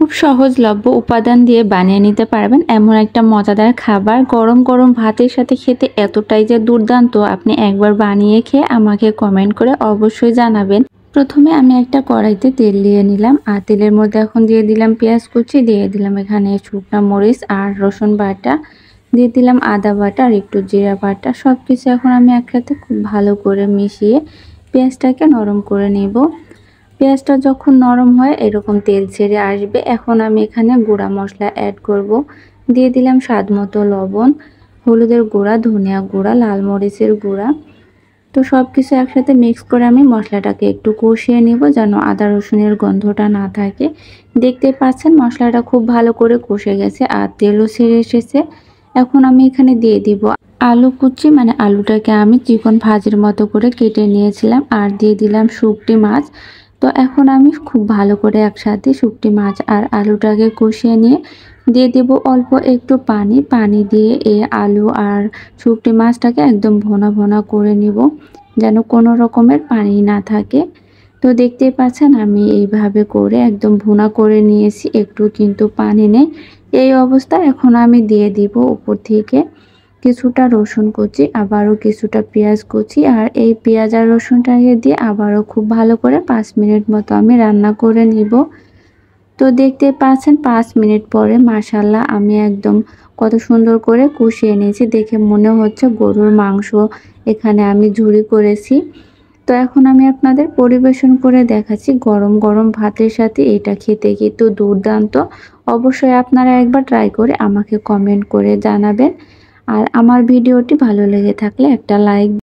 খুব সহজলভ্য উপাদান দিয়ে বানিয়ে নিতে পারবেন এমন একটা মজাদার খাবার। গরম গরম ভাতের সাথে খেতে এতটাই যে দুর্দান্ত, আপনি একবার বানিয়ে খেয়ে আমাকে কমেন্ট করে অবশ্যই জানাবেন। প্রথমে আমি একটা কড়াইতে তেল দিয়ে নিলাম, আর তেলের মধ্যে এখন দিয়ে দিলাম পেঁয়াজ কুচি, দিয়ে দিলাম এখানে শুকনো মরিচ আর রসুন বাটা, দিয়ে দিলাম আদা বাটা আর একটু জিরা বাটা। সব কিছু এখন আমি একসাথে খুব ভালো করে মিশিয়ে পেঁয়াজটাকে নরম করে নেব। পেঁয়াজটা যখন নরম হয় এরকম তেল ছেড়ে আসবে, এখন আমি এখানে গুঁড়া মশলা অ্যাড করব। দিয়ে দিলাম স্বাদ মতো লবণ, হলুদের গুঁড়া, ধনিয়া গুঁড়া, লাল মরিচের গুঁড়া। তো সব কিছু একসাথে মিক্স করে আমি মশলাটাকে একটু কষিয়ে নেব, যেন আদা রসুনের গন্ধটা না থাকে। দেখতে পাচ্ছেন মশলাটা খুব ভালো করে কষে গেছে আর তেলও ছেড়ে এসেছে। এখন আমি এখানে দিয়ে দিব আলু কুচি, মানে আলুটাকে আমি চিকন ভাজির মতো করে কেটে নিয়েছিলাম, আর দিয়ে দিলাম শুকটি মাছ। তো এখন আমি খুব ভালো করে একসাথে শুকটি মাছ আর আলুটাকে কষিয়ে নিয়ে দিয়ে দেব অল্প একটু পানি। পানি দিয়ে এই আলু আর শুকটি মাছটাকে একদম ভোনা ভোনা করে নিব, যেন কোনো রকমের পানি না থাকে। তো দেখতেই পাচ্ছেন আমি এইভাবে করে একদম ভুনা করে নিয়েছি, একটু কিন্তু পানি নেই। এই অবস্থায় এখন আমি দিয়ে দিব উপর থেকে কিছুটা রসুন কুচি, আবারও কিছুটা পেঁয়াজ কুচি, আর এই পেঁয়াজ আর রসুনটাকে দিয়ে আবারও খুব ভালো করে 5 মিনিট মতো আমি রান্না করে নিব। তো দেখতে পাচ্ছেন 5 মিনিট পরে মাশাআল্লাহ আমি একদম কত সুন্দর করে কষিয়ে নিয়েছি, দেখে মনে হচ্ছে গরুর মাংস এখানে আমি ঝুরি করেছি। তো এখন আমি আপনাদের পরিবেশন করে দেখাচ্ছি গরম গরম ভাতের সাথে। এটা খেতে কিন্তু দুর্দান্ত। অবশ্যই আপনারা একবার ট্রাই করে আমাকে কমেন্ট করে জানাবেন। আর আমার ভিডিওটি ভালো লেগে থাকলে একটা লাইক